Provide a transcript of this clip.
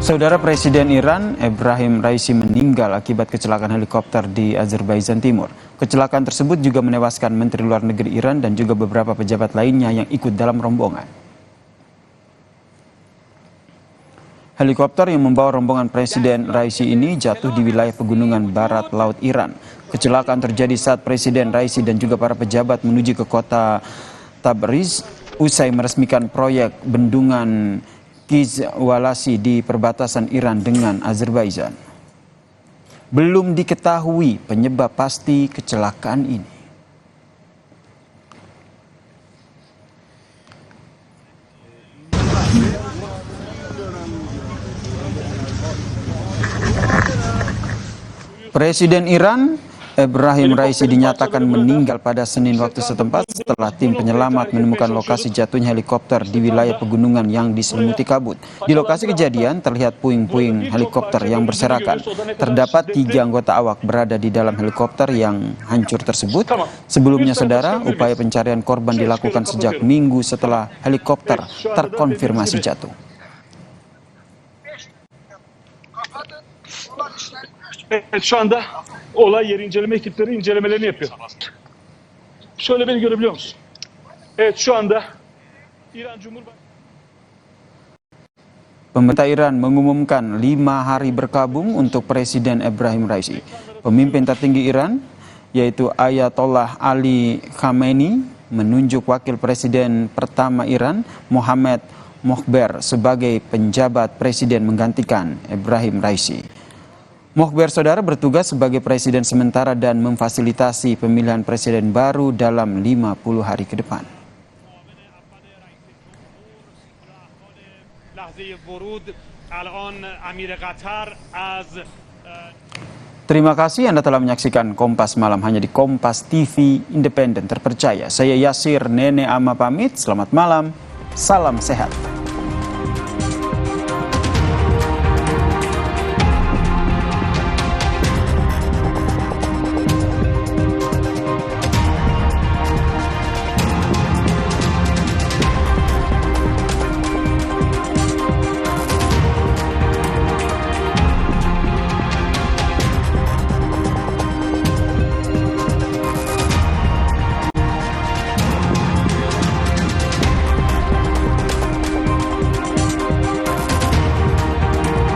Saudara Presiden Iran, Ebrahim Raisi meninggal akibat kecelakaan helikopter di Azerbaijan Timur. Kecelakaan tersebut juga menewaskan Menteri Luar Negeri Iran dan juga beberapa pejabat lainnya yang ikut dalam rombongan. Helikopter yang membawa rombongan Presiden Raisi ini jatuh di wilayah pegunungan barat laut Iran. Kecelakaan terjadi saat Presiden Raisi dan juga para pejabat menuju ke kota Tabriz usai meresmikan proyek bendungan Kizwalasi di perbatasan Iran dengan Azerbaijan. Belum diketahui penyebab pasti kecelakaan ini. Presiden Iran, Ebrahim Raisi dinyatakan meninggal pada Senin waktu setempat setelah tim penyelamat menemukan lokasi jatuhnya helikopter di wilayah pegunungan yang diselimuti kabut. Di lokasi kejadian terlihat puing-puing helikopter yang berserakan. Terdapat 3 anggota awak berada di dalam helikopter yang hancur tersebut. Sebelumnya, saudara, upaya pencarian korban dilakukan sejak minggu setelah helikopter terkonfirmasi jatuh. Evet, şu anda olay yeri inceleme ekipleri incelemelerini yapıyor. Şöyle beni görebiliyor musun? Evet, şu anda İran Cumhurbaşkanı Pemerintah Iran mengumumkan 5 hari berkabung untuk Presiden Ebrahim Raisi. Pemimpin tertinggi Iran, yaitu Ayatollah Ali Khamenei, menunjuk wakil presiden pertama Iran, Mohammad Mokhber, sebagai penjabat presiden menggantikan Ebrahim Raisi. Mokhber, saudara, bertugas sebagai presiden sementara dan memfasilitasi pemilihan presiden baru dalam 50 hari ke depan. Terima kasih Anda telah menyaksikan Kompas Malam hanya di Kompas TV Independen Terpercaya. Saya Yasir Nene Ama pamit, selamat malam, salam sehat.